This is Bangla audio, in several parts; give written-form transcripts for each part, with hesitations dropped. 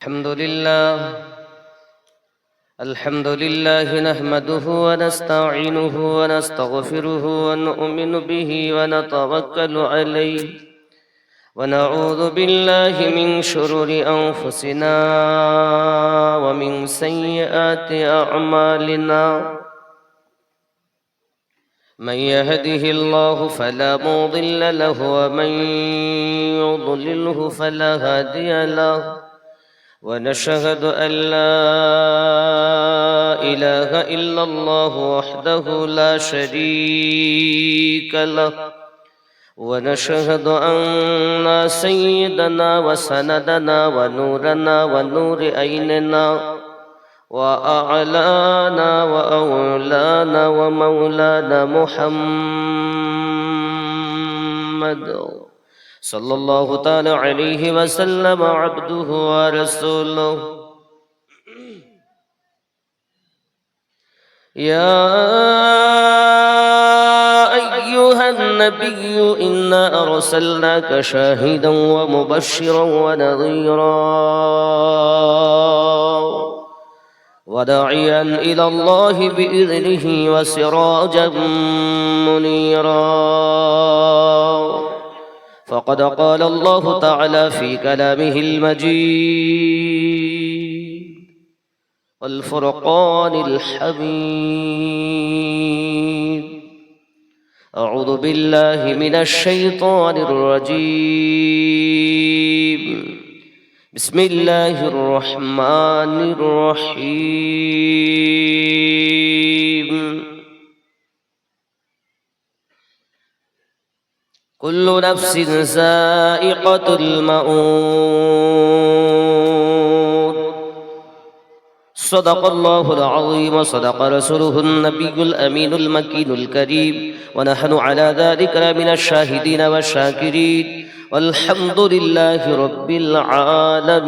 الحمد لله نحمده ونستعينه ونستغفره ونؤمن به ونتوكل عليه ونعوذ بالله من شرور أنفسنا ومن سيئات أعمالنا. من يهده الله فلا مضل له ومن يضلله فلا هادي له، ونشهد أن لا إله إلا الله وحده لا شريك له، ونشهد أن سيدنا وسندنا ونورنا ونور عيننا وأعلانا وأولانا ومولانا محمد صلى الله تعالى عليه وسلم عبده ورسوله. يا أيها النبي إنا أرسلناك شاهدا ومبشرا ونذيرا وداعيا إلى الله بإذنه وسراجا منيرا. فقد قال الله تعالى في كلامه المجيد والفرقان الحميد: أعوذ بالله من الشيطان الرجيم. بسم الله الرحمن الرحيم. كل نفس ذائقة الموت. صدق الله العظيم وصدق رسوله النبي الأمين المكين الكريم، ونحن على ذلك من الشاهدين والشاكرين، والحمد لله رب العالمين.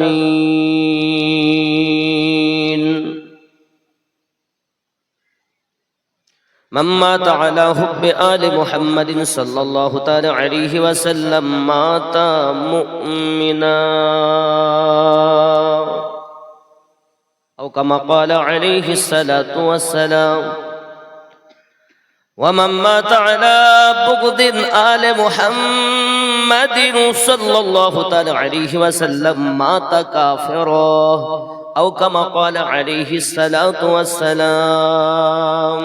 من مات على حب آل محمد صلى الله تعالى عليه وسلم مات مؤمنا، أو كما قال عليه الصلاة والسلام. ومن مات على بغض آل محمد صلى الله تعالى عليه وسلم مات كافرا، أو كما قال عليه الصلاة والسلام.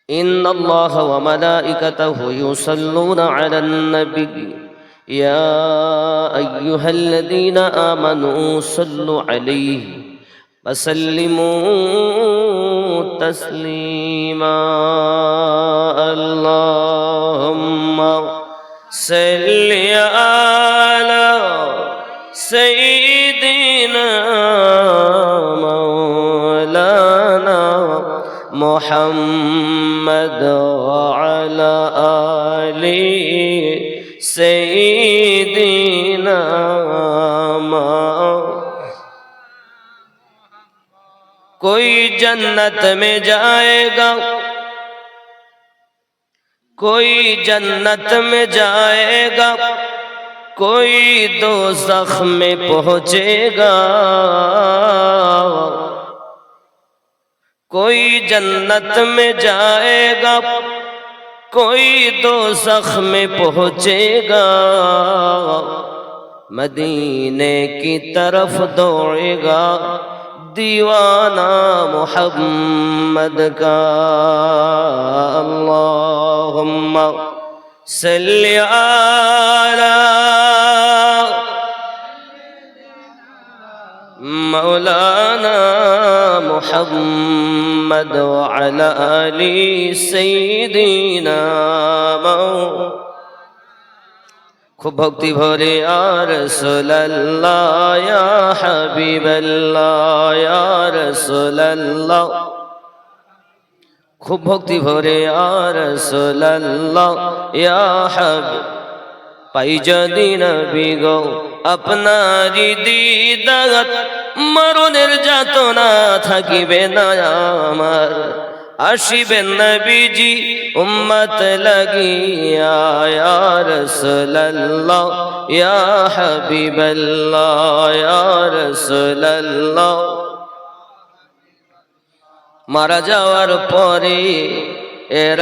إن الله وملائكته يصلون على النبي يا أيها الذين آمنوا صلوا عليه وسلموا تسليما. اللهم صل على سيدنا مولانا محمد وعلى آل سيدنا कोई जन्नत में जाएगा, कोई जन्नत में जाएगा, कोई दोज़ख में पहुंचेगा। कोई जन्नत में जाएगा, कोई दोज़ख में पहुंचेगा। मदीने की तरफ दौड़ेगा दीवाना मुहम्मद का। अल्लाहुम्मा सल्ली अला मौलाना मुहम्मद व अला आलि सय्यिदिना। खूब भक्ति भरे या रसूलल्लाह या हबीबल्लाह या रसूलल्लाह। खूब भक्ति भरे या रसूलल्लाह या हबीब। पाई যদি নবী গো আপনারি দিদাত, মরণের যাতনা থাকিবে না আমার। আসিবেন নবীজি উম্মত লাগিয়া ইয়া রাসূলুল্লাহ ইয়া হাবিবাল্লাহ ইয়া রাসূলুল্লাহ। মারা যাওয়ার পরে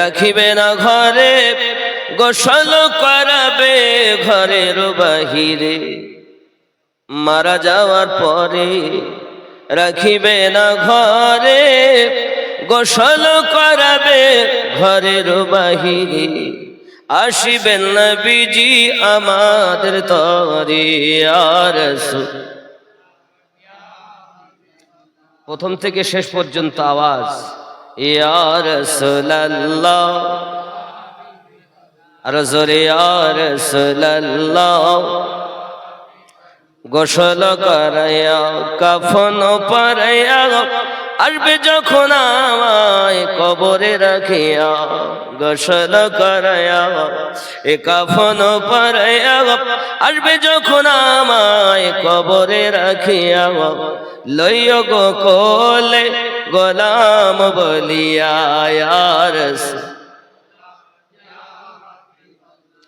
রাখিবে না ঘরে, গোসল করাবে ঘরের বাহিরে। মারা যাওয়ার পরে রাখিবে না ঘরে, গোসল করাবে ঘরের বাহিরে। আসিবেন নবীজি আমাদের তরে ইয়া রাসূল। প্রথম থেকে শেষ পর্যন্ত আওয়াজ ইয়া রাসূলুল্লাহ, আর জোরে ইয়া রাসূলুল্লাহ। গোসল করাইয়া কাফন পরাইয়া আসবে যখন আমায় কবরে রাখিয়া, গোসল করাইয়া এ কাফন পরাইয়া আসবে যখন আমায় কবরে রাখিয়া, লইয় গো কোলে গোলাম বলিয়া ইয়া রাসূল।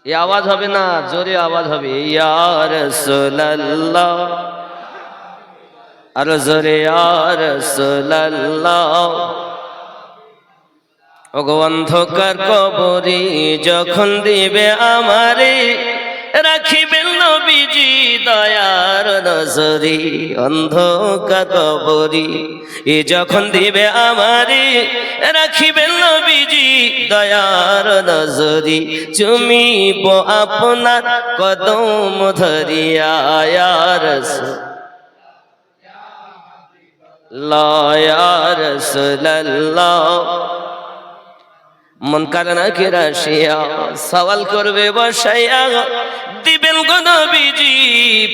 এই আওয়াজ হবে না, জোরে আওয়াজ হবে ইয়া রাসূলুল্লাহ, আর জোরে ইয়া রাসূলুল্লাহ। ওগো অন্ধকার কবরে যখন দিবে আমারে, রাখিবেন নবীজি দয়ার নজরে। অন্ধকার কবরে যখন দিবে আমারে, রাখিবেন নবীজি দয়ার নজরে। চুমিব আপনার কদম ধরিয়া ইয়া রাসূলুল্লাহ ইয়া রাসূলুল্লাহ। মুনকার নাকির আসিয়া সওয়াল করবে বসাইয়া, দিবেন গো নবীজি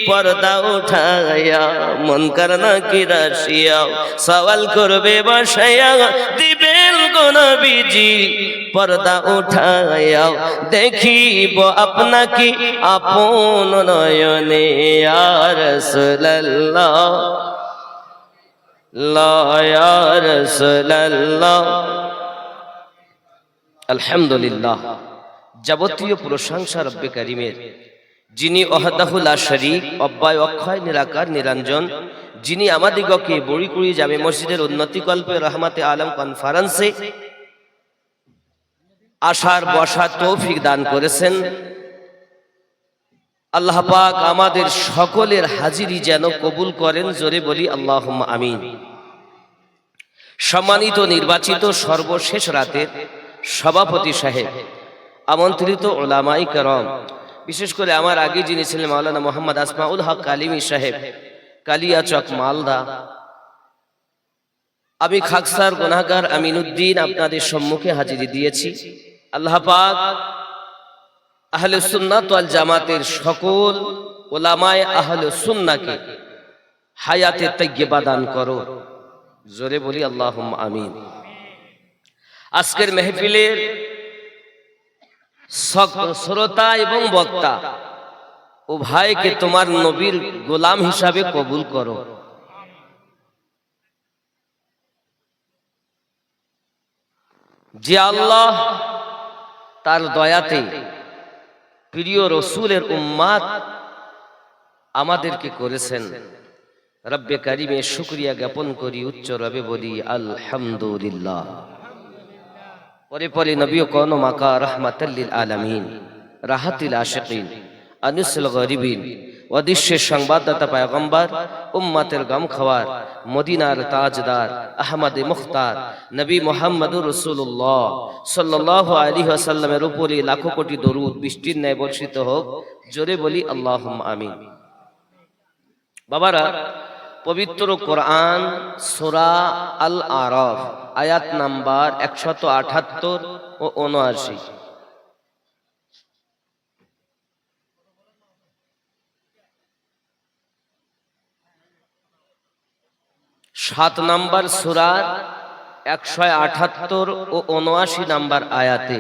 পর্দা উঠাইয়া। মুনকার নাকির আসিয়া সওয়াল করবে বসাইয়া, দিবেন গো নবীজি পর্দা উঠাইয়া। দেখিব আপনাকে আপন নয়নে ইয়া রাসূলুল্লাহ ইয়া রাসূলুল্লাহ। আলহামদুলিল্লাহ, যাবতীয় প্রশংসা রব্বে কারীমের, যিনি ওয়াহদাহু লা শারীক, অব্যয় অক্ষয় নিরাকার নিরঞ্জন, যিনি আমাদিগকে বড়িকুড়ি জামে মসজিদের উন্নতিকল্পে রহমাতে আলম কনফারেন্সে আসার বসার তৌফিক দান করেছেন। আল্লাহ পাক আমাদের সকলের হাজিরি যেন কবুল করেন, জোরে বলি আল্লাহুম্মা আমিন। সম্মানিত নির্বাচিত সর্বশেষ রাতের সভাপতি সাহেব, আমন্ত্রিত উলামায়ে কেরাম, বিশেষ করে আমার আগে যিনি ছিলেন মাওলানা মোহাম্মদ আসমাউল হক কালিমি সাহেব, কালিয়াচক মালদা, আমি খাকসার গুনাহগার আমিনুদ্দিন আপনাদের সম্মুখে হাজিরি দিয়েছি। আল্লাহ পাক আহলে সুন্নাত ওয়াল জামাতের সকল উলামায়ে আহলে সুন্নাহকে হায়াতে তাইয়্যিবা দান করো, জোরে বলি আল্লাহুম্মা আমিন। আজকের মেহফিলের শ্রোতা এবং বক্তা উভয়কে তোমার নবীর গোলাম হিসাবে কবুল করো। যে আল্লাহ তার দয়াতে প্রিয় রসুলের উম্মাত আমাদেরকে করেছেন, রব্বে কারিমে শুকরিয়া জ্ঞাপন করি, উচ্চ রবে বলি আলহামদুলিল্লাহ। পরে পরে নবী কোন মাকা রাহমাতাল লিল আলামিন, রাহাতিল আশিকিন, আনিসুল গরিবিন, ওয়াদিশের সংবাদদাতা পয়গম্বর, উম্মতের গম খাওয়ার, মদিনার তাজদার, আহমদে মুখতার নবী মুহাম্মদুর রাসূলুল্লাহ সাল্লাল্লাহু আলাইহি ওয়াসাল্লামের উপরে লাখো কোটি দরুদ বৃষ্টির ন্যায় বর্ষিত হোক, জোরে বলি আল্লাহুম্মা আমিন। বাবারা, পবিত্র কোরআন সূরা আল আরাফ আয়াত নাম্বার 178 ও 79, সাত নাম্বার সূরার 178 ও 79 নাম্বার আয়াতে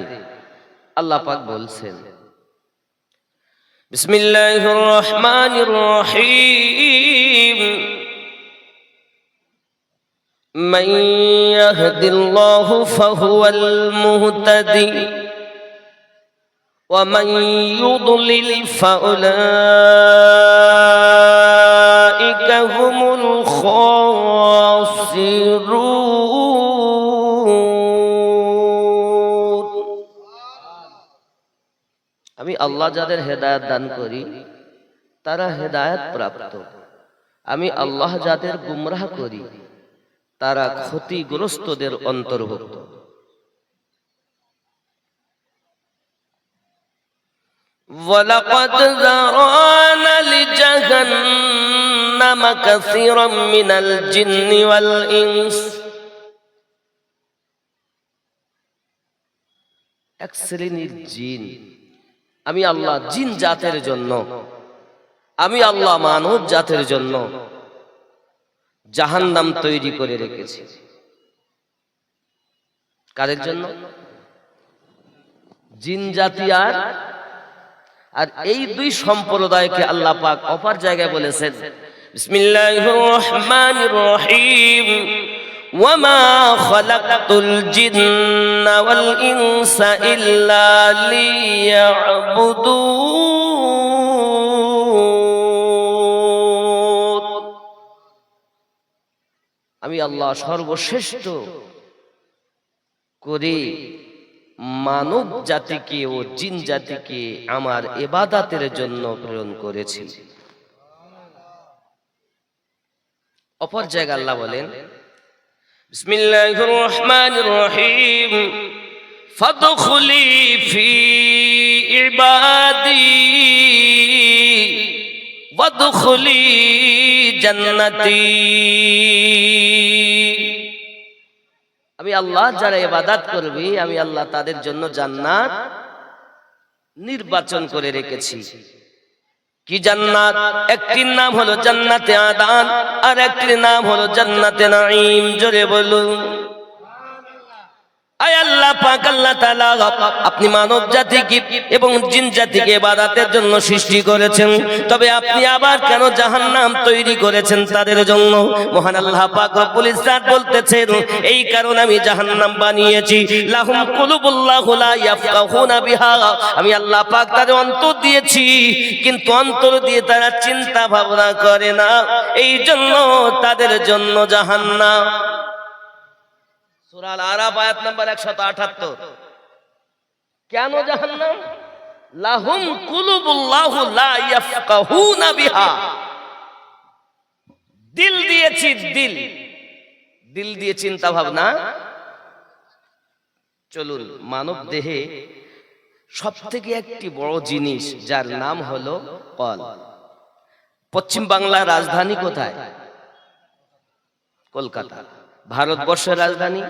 আল্লাহ পাক বলছেন, বিসমিল্লাহির রহমানির রহিম, من يهد الله فهو المهتدي ومن يضلل فأولئك هم الخاسرون আমি আল্লাহ যাদের হেদায়েত দান করি তারা হেদায়েত প্রাপ্ত, আমি আল্লাহ যাদের গুমরাহ করি তারা ক্ষতিগ্রস্তদের অন্তর্ভুক্ত। وَلَقَدْ ذَرَأْنَا لِجَهَنَّمَ كَثِيرًا مِنَ الْجِنِّ وَالْإِنسِ এক শ্রেণীর জিন, আমি আল্লাহ জিন জাতের জন্য, আমি আল্লাহ মানব জাতের জন্য জাহান্নাম তৈরি করে রেখেছি। কাদের জন্য? জিন জাতি আর এই দুই সম্প্রদায়কে আল্লাহ পাক অপর জায়গায় বলেছেন, বিসমিল্লাহির রহমানির রহিম, ওয়ামা খালাকতুল জিন্না ওয়াল ইনসা ইল্লা লিয়াবুদুন। আমি আল্লাহ সর্বশ্রেষ্ঠ করে মানব জাতিকে ও জিন জাতিকে আমার ইবাদতের জন্য প্রেরণ করেছি। অপর জায়গায় আল্লাহ বলেন, বিসমিল্লাহির রহমানির রহিম, ফাদখুলি ফি ইবাদি ওয়াদখুলি জান্নাতি। আমি আল্লাহ যারা ইবাদত করবে আমি আল্লাহ তাদের জন্য জান্নাত নির্বাচন করে রেখেছি। কি জান্নাত? একটির নাম হলো জান্নাতে আদান আর একটির নাম হলো জান্নাতে নাঈম। জোরে বলুন আয় আল্লাহ পাক আল্লাহ তাআলা আপনি মানব জাতিকে এবং জিন জাতিকে ইবাদতের জন্য সৃষ্টি করেছেন, তবে আপনি আবার কেন জাহান্নাম তৈরি করেছেন তাদের জন্য? মহান আল্লাহ পাক রব্বুল ইজ্জত বলতেছেন, এই কারণে আমি জাহান্নাম বানিয়েছি। লাহুম কুলুবুল্লাহু লা ইয়াফকাহুনা বিহা, আমি আল্লাহ পাক তাদের অন্তর দিয়েছি কিন্তু অন্তর দিয়ে তারা চিন্তা ভাবনা করে না, এই জন্য তাদের জন্য জাহান্নাম। সূরা আল-আরাফ আয়াত নাম্বার 178। কেন জাহান্নাম? লাহুম কুলুবুল্লাহু লা ইয়াফকাহুনা বিহা, দিল দিয়েছি, দিল দিয়ে চিন্তা ভাবনা। চলুন, মানব দেহে সবথেকে একটি বড় জিনিস যার নাম হলো কল। পশ্চিম বাংলার রাজধানী কোথায়? কলকাতা, ভারতবর্ষের রাজধানী।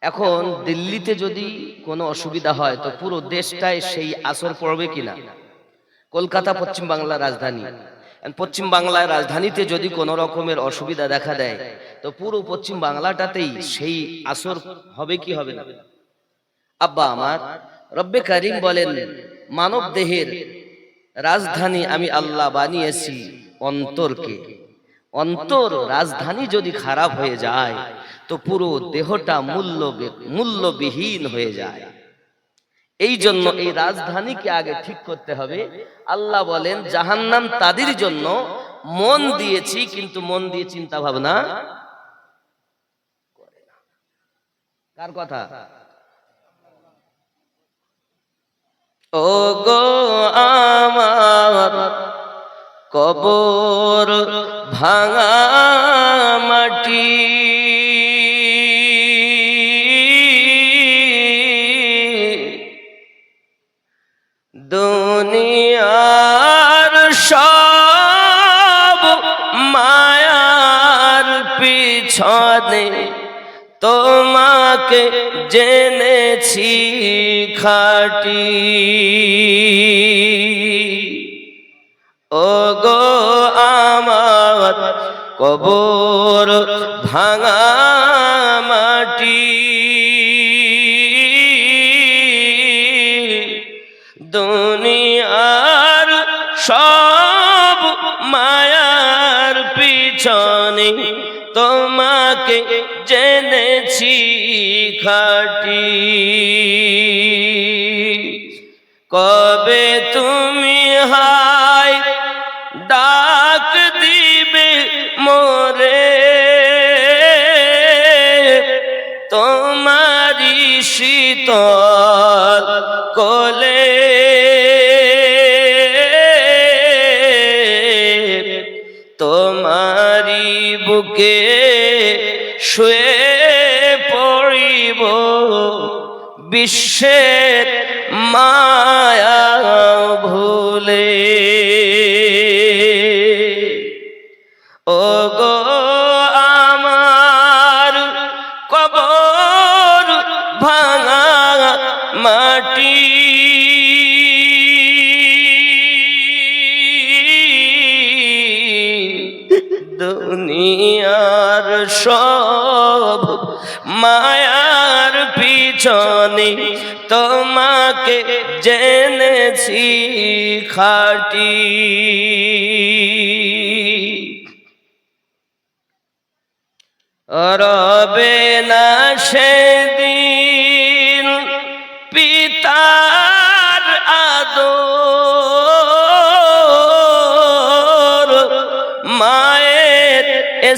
এখন দিল্লিতে যদি কোনো অসুবিধা হয় তো পুরো দেশটায় সেই আসর পড়বে কিনা? কলকাতা পশ্চিম বাংলার রাজধানী। পশ্চিম বাংলার রাজধানীতে যদি কোনো রকমের অসুবিধা দেখা দেয় তো পুরো পশ্চিম বাংলাটাতেই সেই আসর হবে কি হবে না? আব্বা আমার, রব্বে কারীম বলেন, মানব দেহের রাজধানী আমি আল্লাহ বানিয়েছি অন্তরকে। অন্তর রাজধানী যদি খারাপ হয়ে যায় তো পুরো দেহটা মূল্যবিহীন হয়ে যায়। এই জন্য এই রাজধানীকে আগে ঠিক করতে হবে। আল্লাহ বলেন জাহান্নাম তাদের জন্য মন দিয়েছি কিন্তু মন দিয়ে চিন্তা ভাবনা করে না। কার কথা? ও গো আমার কবর ভাঙা মাটি, দুনিয়ার সব মায়ার পিছনে তোমাকে জেনেছি খাঁটি। ও গো আমার কবর ভাঙা মাটি, দুনিয়ার সব মায়ার পিছনে তোমাকে জেনেছি খাঁটি। কবে তুমি হায় ডাক দিবে মোরে, তোমারি শীতল কোলে তোমারি বুকে শুয়ে পড়িব বিশ্বের মায়া ভুলে। ওগো আমার কবর ভাঙা মাটি, দুনিয়ার সব মায়ার পিছনে তোমাকে জেনেছি খাঁটি। রবে না সেদিন পিতার আদর, মায়ের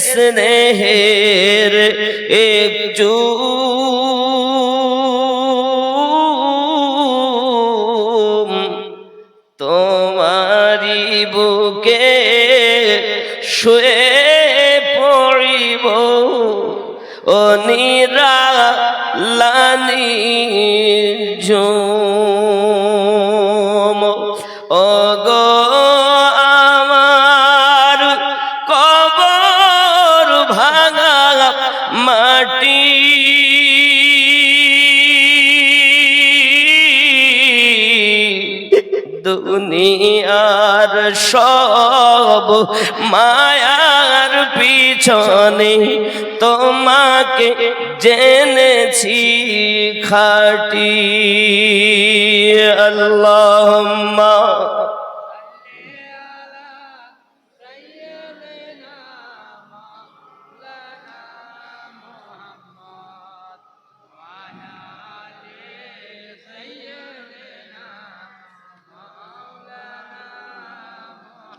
স্নেহের একটু তোমারি বুকে শুয়ে পড়িব ও নিরালানি ঝুম। ওগো আমার কবর ভাঙা মাটি, দুনিয়ার সব মায়ার পিছনে তোমাকে জেনেছি খাঁটি। আল্লাহুম্মা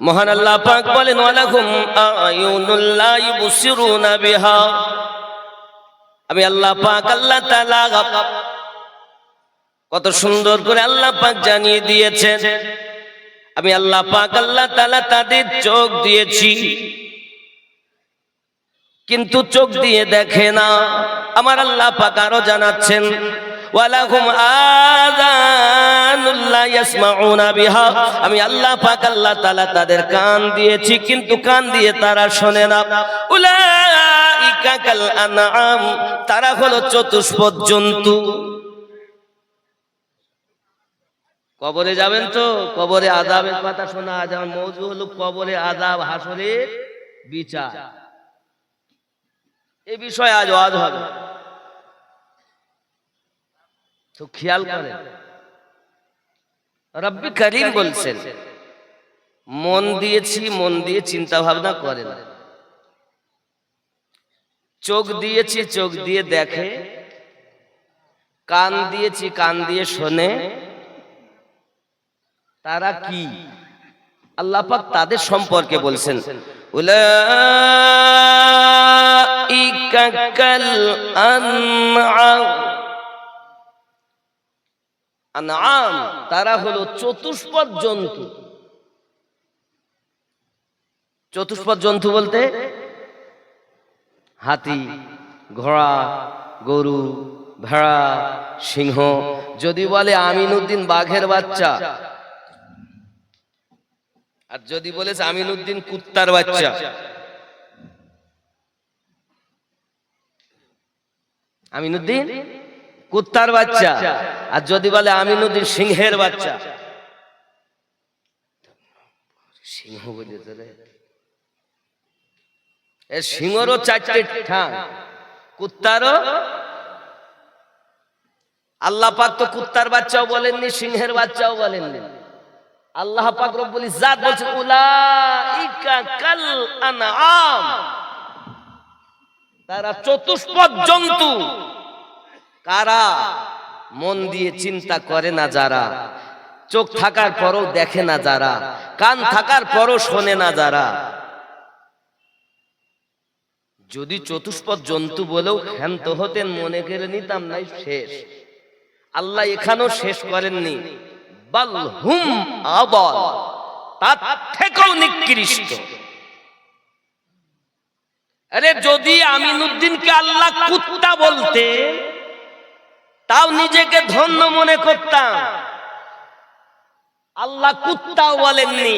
মহান আল্লাহ পাক বলেন ওয়ালাকুম আয়ুনুল লা ইবসিরুনা বিহা, আমি আল্লাহ পাক আল্লাহ তাআলা কত সুন্দর করে আল্লাহ পাক জানিয়ে দিয়েছেন, আমি আল্লাহ পাক আল্লাহ তাআলা তাদের চোখ দিয়েছি কিন্তু চোখ দিয়ে দেখে না। আমার আল্লাহ পাক আরো জানাচ্ছেন ওয়ালাহুম আযানুল লা ইয়াসমাউনা বিহা, আমি আল্লাহ পাক আল্লাহ তাআলা তাদের কান দিয়েছি কিন্তু কান দিয়ে তারা শোনে না। উলাইকা কাল আনআম, তারা হলো চতুষ্পদ জন্তু। কবরে যাবেন তো, কবরে আযাবের কথা শোনা, যেমন মওযু হলো কবরে আযাব, হাসরের বিচার। এই বিষয়ে আজ ওয়াজ হবে, তো খেয়াল করেন। রব্বি করিম বলছেন মন দিয়েছি, মন দিয়ে চিন্তা ভাবনা করে না। চোখ দিয়েছি, চোখ দিয়ে দেখে। কান দিয়েছি, কান দিয়ে শোনে। তারা কি? আল্লাহ পাক তাদের সম্পর্কে বলছেন উলাইকা কাল আনআম, আনআম তারা হলো চতুষ্পদ জন্তু। চতুষ্পদ জন্তু বলতে হাতি, ঘোড়া, গরু, ভেড়া, সিংহ। যদি বলে আমিনউদ্দিন বাঘের বাচ্চা, আর যদি বলেছে আমিনউদ্দিন কুত্তার বাচ্চা, আমিনউদ্দিন কুত্তার বাচ্চা, আর যদি বলে আমিনউদ্দিন সিংহের বাচ্চা। সিংহ বলেছে রে, এ সিংহরও চারটে ঠ্যাং, কুত্তারও। আল্লাহ পাক তো কুত্তার বাচ্চাও বলেননি, সিংহের বাচ্চাও বলেননি। আল্লাহ পাক রব্বুল ইজ্জাত বলেছেন উলাইকা কাল আনআম, তারা চতুষ্পদ জন্তু। কারা? মন দিয়ে চিন্তা করে না যারা, চোখ থাকার পরও দেখে না যারা, কান থাকার পরও শোনে না যারা। যদি চতুষ্পদ জন্তু বলেও ক্ষান্ত হতেন, মনে করে নিতাম নাই শেষ। আল্লাহ এখানেও শেষ করেননি, বাল হুম আদাল, তার থেকেও নিকৃষ্ট। আরে যদি আমিনুদ্দিনকে আল্লাহ কুত্তা বলতে, তাও নিজেকে ধন্য মনে করতাম। আল্লাহ কুত্তাও বলেননি,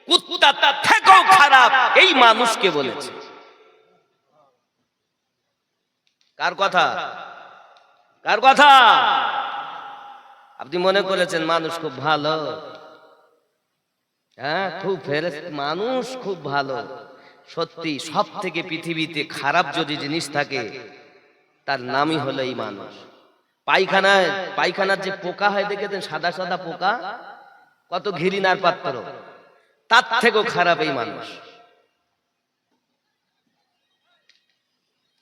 কুত্তা তার থেকেও খারাপ এই মানুষকে বলেছে। কার কথা? কার কথা? আপনি মনে করেছেন মানুষ খুব ভালো? হ্যাঁ, খুব ফেরেশতা মানুষ, খুব ভালো। সত্যি সব থেকে পৃথিবীতে খারাপ যদি জিনিস থাকে তার নামই হলো এই মানুষ। পায়খানার যে পোকা হয় দেখেছেন, সাদা সাদা পোকা, কত ঘৃণার পাত্র, তার থেকেও খারাপ এই মানুষ।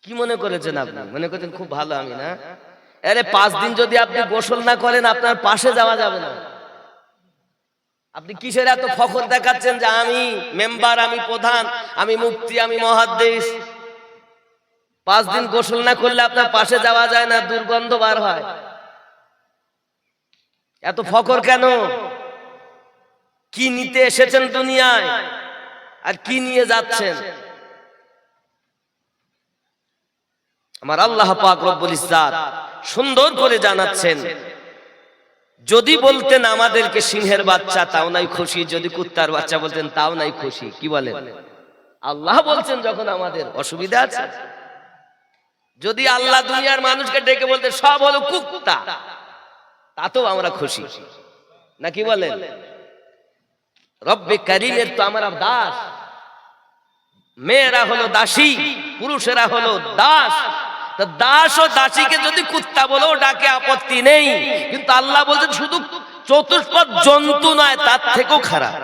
কি মনে করেছেন আপনি? মনে করেছেন খুব ভালো আমি, না? আরে 5 দিন যদি আপনি গোসল না করেন, আপনার পাশে যাওয়া যাবে না। আপনি কিসের এত ফখর দেখাচ্ছেন যে আমি মেম্বার, আমি প্রধান, আমি মুফতি, আমি মুহাদ্দিস? 5 দিন গোসল না করলে আপনার পাশে যাওয়া যায় না, দুর্গন্ধ বার হয়। এত ফখর কেন? কি নিতে এসেছেন দুনিয়ায় আর কি নিয়ে যাচ্ছেন? আমার আল্লাহ পাক রব্বুল ইজ্জাত সুন্দর করে জানাচ্ছেন, যদি বলতেন আমাদেরকে সিংহের বাচ্চা তাও নাই খুশি, যদি কুত্তার বাচ্চা বলতেন তাও নাই খুশি। কি বলেন? আল্লাহ বলছেন যখন আমাদের অসুবিধা আছে, যদি আল্লাহ দুনিয়ার মানুষকে ডেকে বলতে সব হলো কুত্তা, তাতেও আমরা খুশি। না কি বলেন? রব্বে কারীমের তো আমরা দাস, মেয়েরা হলো দাসী, পুরুষেরা হলো দাস। দাস ও দাসীকে যদি কুত্তা বলেও ডাকে আপত্তি নেই, কিন্তু আল্লাহ বলছেন শুধু চতুষ্পদ জন্তু নয়, তার থেকেও খারাপ।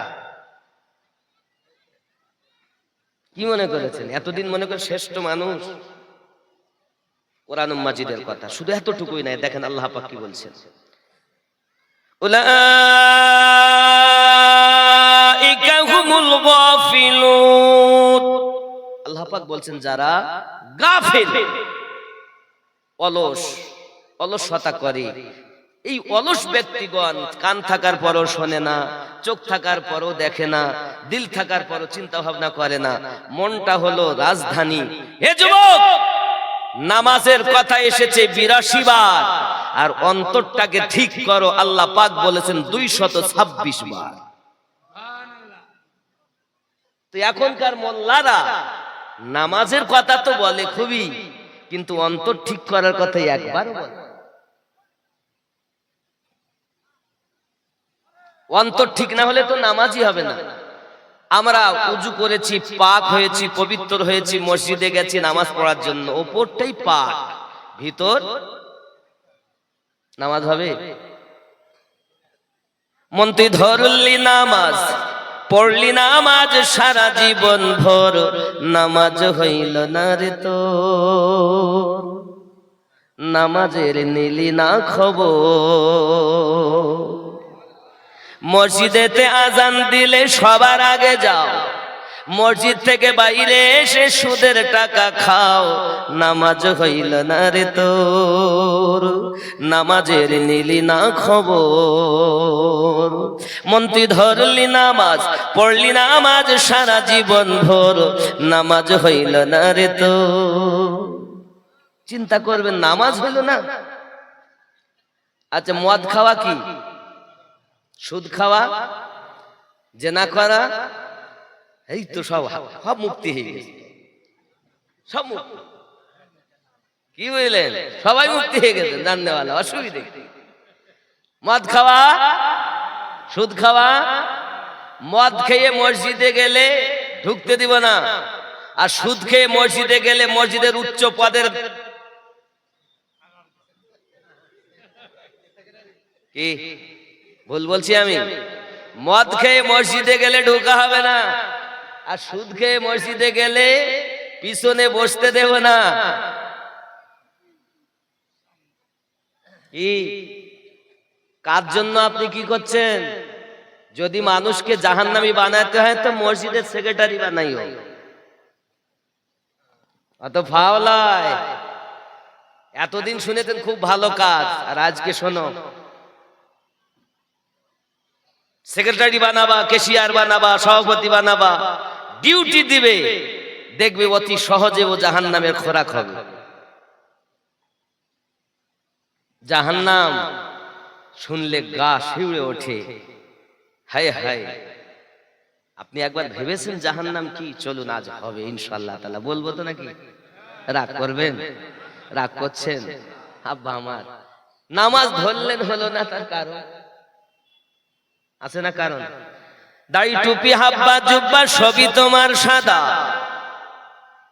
কি মনে করেছেন? এতদিন মনে করে শ্রেষ্ঠ মানুষ? কোরআন মাজিদের কথা শুধু এতটুকুই নাই, দেখেন আল্লাহ পাক কি বলছেন, উলাইকা হুমুল গাফিলুন। আল্লাহ পাক বলছেন যারা গাফিল, অলস, অলসতা করে, এই অলস ব্যক্তিগণ কান থাকার পরও শোনে না, চোখ থাকার পরও দেখে না, দিল থাকার পরও চিন্তা ভাবনা করে না, মনটা হলো রাজধানী। হে যুবক, নামাজের কথা এসেছে 82 বার, আর অন্তরটাকে ঠিক করো আল্লাহ পাক বলেছেন 226 বার। তো এখনকার মোল্লারা নামাজের কথা তো বলে খুবই, কিন্তু অন্তর ঠিক করার কথা একবার বলে। অন্তর ঠিক না হলে তো নামাজই হবে না। আমরা উজু করেছি, পাক হয়েছি, পবিত্র হয়েছি, মসজিদে গেছি নামাজ পড়ার জন্য, ওপরটাই পাক, ভিতর নামাজ হবে? মন তুই ধরলি নামাজ, পড়লি নামাজ সারা জীবন ভর, নামাজ হইল না রে তোর, নামাজের নিলি না খবর। মসজিদেতে আজান দিলে সবার আগে যাও, মসজিদ থেকে বাইরে এসে সুদের টাকা খাও, নামাজ হইল না রে তোর, নামাজের নিলি না খবর। মন তুই ধরলি নামাজ, পড়লি নামাজ সারা জীবন ভর, নামাজ হইল না রে তোর। চিন্তা করবেন নামাজ হইল না। আচ্ছা, মদ খাওয়া কি? সুদ খাওয়া, জেনা করা, এই তো সব সব মুক্তি হয়ে গেছে, সব মুক্তি। কি বুঝলেন? সবাই মুক্তি হয়ে গেছে, জাননেওয়ালা, অসুবিধে। মদ খাওয়া, সুদ খাওয়া, মদ খেয়ে মসজিদে গেলে ঢুকতে দিব না, আর সুদ খেয়ে মসজিদে গেলে মসজিদের উচ্চ পদের কি ভুল বলছি আমি? মদ খেয়ে মসজিদে গেলে ঢোকা হবে না, আর সুদ খেয়ে মসজিদে গেলে পিছনে বসতে দেব না। কি কার জন্য আপনি কি করছেন? যদি মানুষকে জাহান্নামী বানাতে হয় তো মসজিদের সেক্রেটারি বানাইও, অত ফাওলায়। এতদিন শুনেছেন খুব ভালো কাজ, আর আজকে শোনো, সেক্রেটারি বানাবা, ক্যাশিয়ার বানাবা, সভাপতি বানাবা, ডিউটি দিবে, দেখবে অতি সহজে ও জাহান্নামের খোরাক হবে। জাহান্নাম শুনলে গা শিউরে ওঠে। হায় হায়, আপনি একবার ভেবেছেন জাহান্নাম কি? চলুন আজ হবে ইনশাআল্লাহ তাআলা, বলবো তো নাকি? রাগ করবেন? রাগ করছেন? আব্বা আমার নামাজ ধরলেন হলো না, তার কারণ আছে না? কারণ দাড়ি টুপি হাব্বা জুব্বা সবই তোমার সাদা,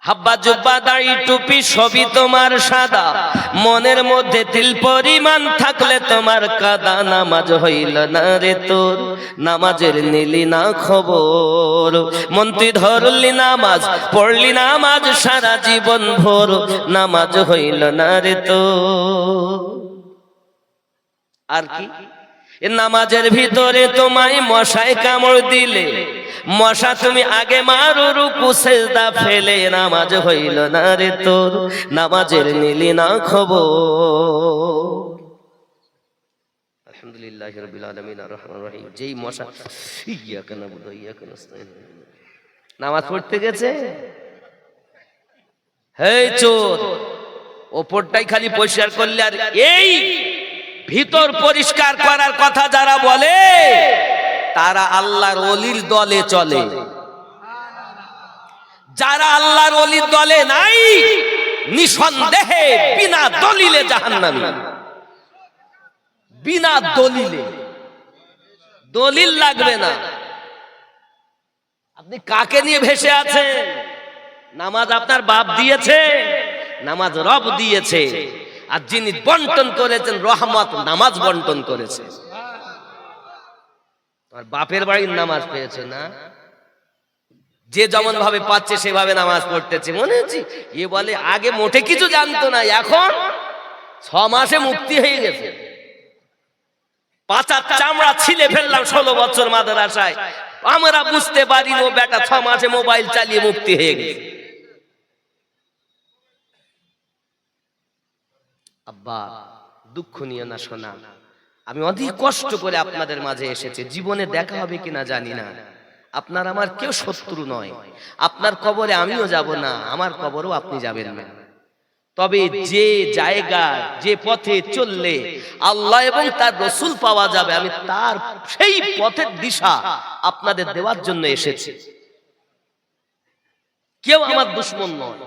হাব্বা জুব্বা দাড়ি টুপি সবই তোমার সাদা, মনের মধ্যে তিল পরিমাণ থাকলে তোমার কাদা। নামাজ হইল না রে তোর, নামাজের নিলি না খবর, মন তুই ধরলি নামাজ, পড়লি নামাজ সারা জীবন ভোর, নামাজ হইল না রে তোর। আর কি? নামাজের ভিতরে তোমায় মশায় কামড় দিলে, মশা তুমি আগে মারো রুকু সেজদা ফেলে, নামাজ হইল না রে তোর, নামাজের নিলি না খবর। আলহামদুলিল্লাহি রাব্বিল আলামিন আর রহমানির রহিম। যেই মশা ইয়াকা নাবুদু ওয়া ইয়াকা নাস্তাইন নামাজ পড়তে গেছে, হেই চোর, ওপরটাই খালি পরিষ্কার করলে, আর এই ভিতর পরিষ্কার করার কথা যারা বলে তারা আল্লাহর ওলির দলে চলে। যারা আল্লাহর ওলির দলে নাই, নিঃসন্দেহে বিনা দলিলে জাহান্নামী। বিনা দলিলে, দলিল লাগবে না। আপনি কাকে নিয়ে ভেসে আছেন? নামাজ আপনার বাপ দিয়েছে, নামাজ রব দিয়েছে, আর যিনি বন্টন করেছেন রহমত, নামাজ বন্টন করেছে। আর বাপের বাড়ির নামাজ পেয়েছে না, যে যেমন ভাবে পাচ্ছে সেভাবে নামাজ পড়তেছে। মনে হচ্ছে এ বলে আগে মোটে কিছু জানতো না, এখন 6 মাসে মুক্তি হয়ে গেছে। পাচার চামড়া ছিলে ফেললাম 16 বছর মাদ্রাসায়, আমরা বুঝতে পারি ও বেটা 6 মাসে মোবাইল চালিয়ে মুক্তি হয়ে গেছে। আব্বা দুঃখ নিয়ে না শোনা, আমি অধিক কষ্ট করে আপনাদের মাঝে এসেছি। জীবনে দেখা হবে কিনা জানি না, আপনার আমার কেউ শত্রু নয়। আপনার কবরে আমিও যাব না, আমার কবরেও আপনি যাবেন না। তবে যে জায়গা, যে পথে চললে আল্লাহ এবং তার রাসূল পাওয়া যাবে, আমি তার সেই পথের দিশা আপনাদের দেওয়ার জন্য এসেছি। কেউ আমার দুশমন নয়।